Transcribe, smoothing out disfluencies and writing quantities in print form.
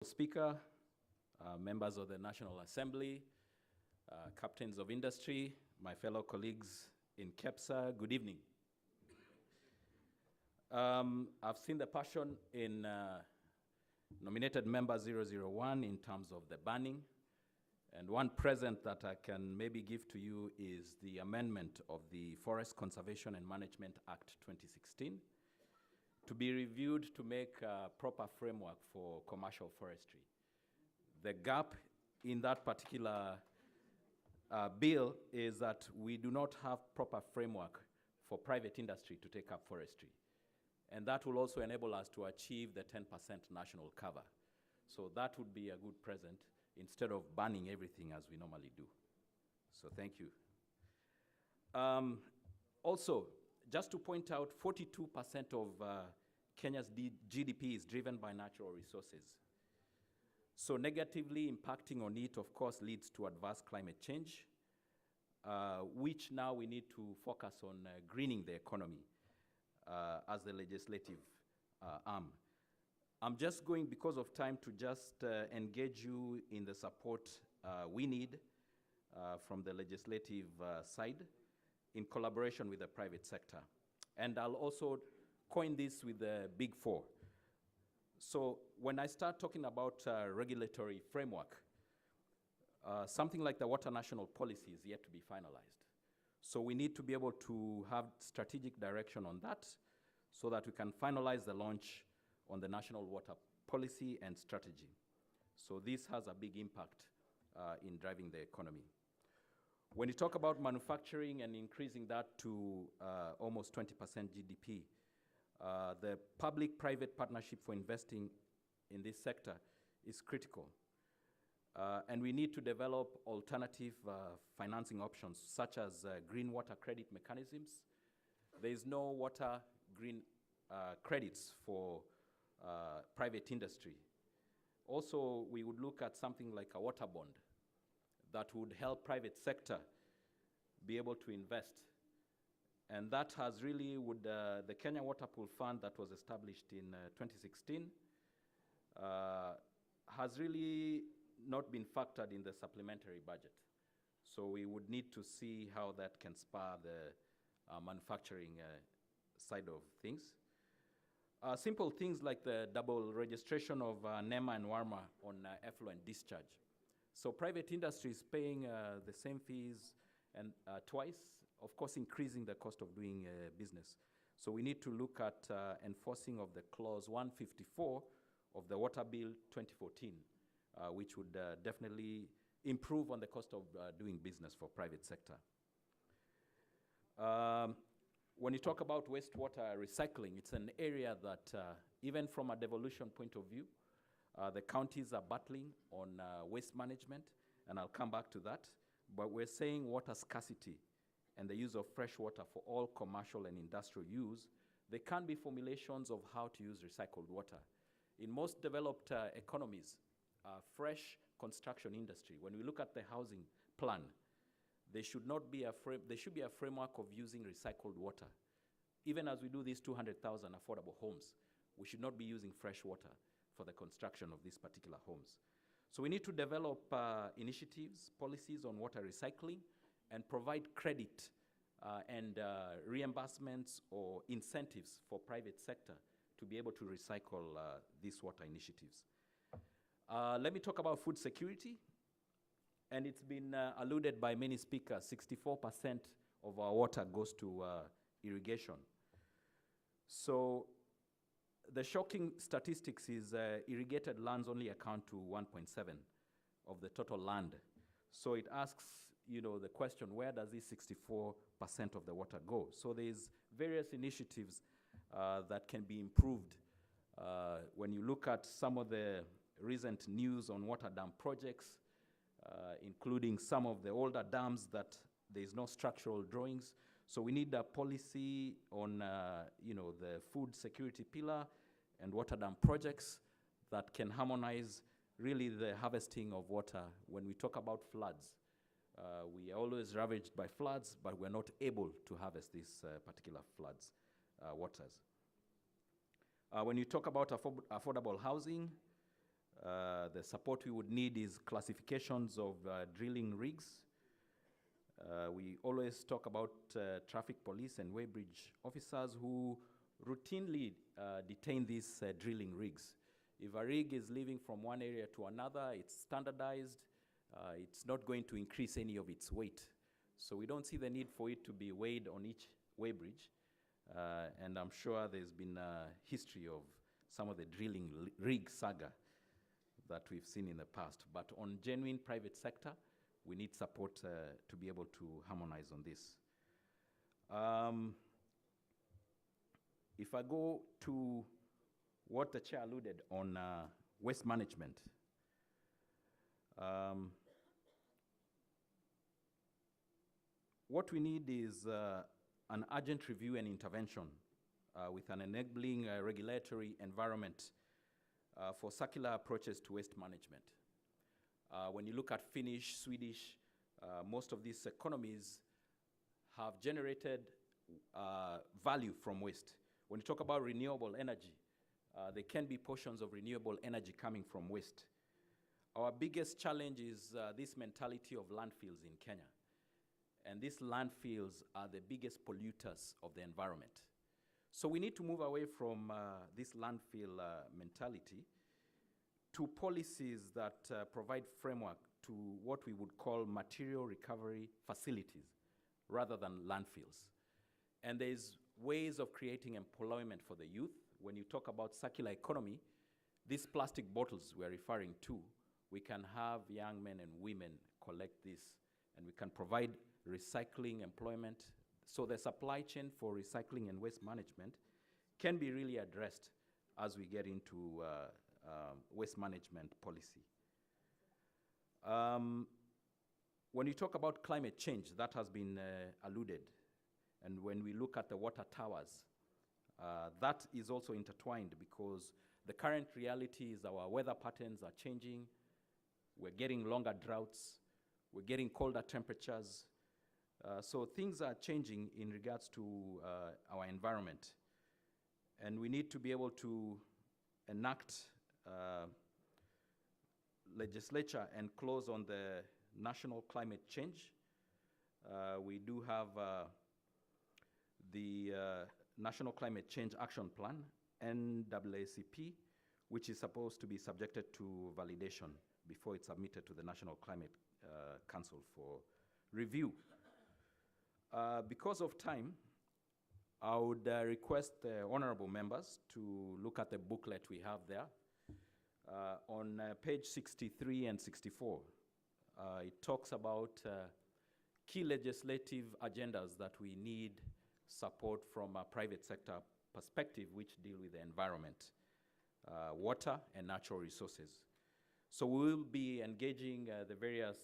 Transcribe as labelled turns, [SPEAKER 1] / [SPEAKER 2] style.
[SPEAKER 1] Speaker, members of the National Assembly, captains of industry, my fellow colleagues in KEPSA, good evening. I've seen the passion in nominated member 001 in terms of the banning, and one present that I can maybe give to you is the amendment of the Forest Conservation and Management Act 2016 to be reviewed to make a proper framework for commercial forestry. The gap in that particular bill is that we do not have proper framework for private industry to take up forestry. And that will also enable us to achieve the 10% national cover. So that would be a good present instead of banning everything as we normally do. So thank you. Also, just to point out, 42% of Kenya's GDP is driven by natural resources. So negatively impacting on it, of course, leads to adverse climate change, which now we need to focus on greening the economy as the legislative arm. I'm just going, because of time, to just engage you in the support we need from the legislative side in collaboration with the private sector. And I'll also coin this with the Big Four. So when I start talking about regulatory framework, something like the Water National Policy is yet to be finalized. So we need to be able to have strategic direction on that so that we can finalize the launch on the National Water Policy and Strategy. So this has a big impact in driving the economy. When you talk about manufacturing and increasing that to almost 20% GDP, the public-private partnership for investing in this sector is critical. And we need to develop alternative financing options, such as green water credit mechanisms. There is no water green credits for private industry. Also, we would look at something like a water bond that would help private sector be able to invest. And that has really, the Kenya Water Pool Fund that was established in 2016 has really not been factored in the supplementary budget. So we would need to see how that can spur the manufacturing side of things. Simple things like the double registration of NEMA and WARMA on effluent discharge. So private industry is paying the same fees and twice, of course, increasing the cost of doing business. So we need to look at enforcing of the clause 154 of the Water Bill 2014, which would definitely improve on the cost of doing business for private sector. When you talk about wastewater recycling, it's an area that even from a devolution point of view, the counties are battling on waste management, and I'll come back to that. But we're saying water scarcity and the use of fresh water for all commercial and industrial use. There can be formulations of how to use recycled water. In most developed economies, fresh construction industry, when we look at the housing plan, there should be a framework of using recycled water. Even as we do these 200,000 affordable homes, we should not be using fresh water for the construction of these particular homes. So we need to develop initiatives, policies on water recycling, and provide credit and reimbursements or incentives for private sector to be able to recycle these water initiatives. Let me talk about food security. And it's been alluded by many speakers, 64% of our water goes to irrigation. So the shocking statistics is irrigated lands only account to 1.7 of the total land. So it asks, the question, where does this 64% of the water go? So there's various initiatives that can be improved. When you look at some of the recent news on water dam projects, including some of the older dams that there's no structural drawings. So we need a policy on, the food security pillar and water dam projects that can harmonize really the harvesting of water. When we talk about floods, we are always ravaged by floods, but we're not able to harvest these particular floods waters. When you talk about affordable housing, The support we would need is classifications of drilling rigs. We always talk about traffic police and weighbridge officers who routinely detain these drilling rigs. If a rig is leaving from one area to another, it's standardized. It's not going to increase any of its weight. So we don't see the need for it to be weighed on each weighbridge. And I'm sure there's been a history of some of the drilling rig saga that we've seen in the past. But on genuine private sector, we need support to be able to harmonize on this. If I go to what the chair alluded on waste management, what we need is an urgent review and intervention with an enabling regulatory environment for circular approaches to waste management. When you look at Finnish, Swedish, most of these economies have generated value from waste. When you talk about renewable energy, there can be portions of renewable energy coming from waste. Our biggest challenge is this mentality of landfills in Kenya. And these landfills are the biggest polluters of the environment. So we need to move away from this landfill mentality to policies that provide framework to what we would call material recovery facilities rather than landfills. And there's ways of creating employment for the youth. When you talk about circular economy, these plastic bottles we're referring to, we can have young men and women collect this, and we can provide recycling employment. So the supply chain for recycling and waste management can be really addressed as we get into waste management policy. When you talk about climate change, that has been alluded. And when we look at the water towers, that is also intertwined because the current reality is our weather patterns are changing. We're getting longer droughts. We're getting colder temperatures. So things are changing in regards to our environment. And we need to be able to enact legislature and close on the national climate change. We do have the National Climate Change Action Plan, NAACP, which is supposed to be subjected to validation before it's submitted to the National Climate Council for review. Because of time, I would request the honorable members to look at the booklet we have there. On page 63 and 64, it talks about key legislative agendas that we need support from a private sector perspective, which deal with the environment, water, and natural resources. So we will be engaging the various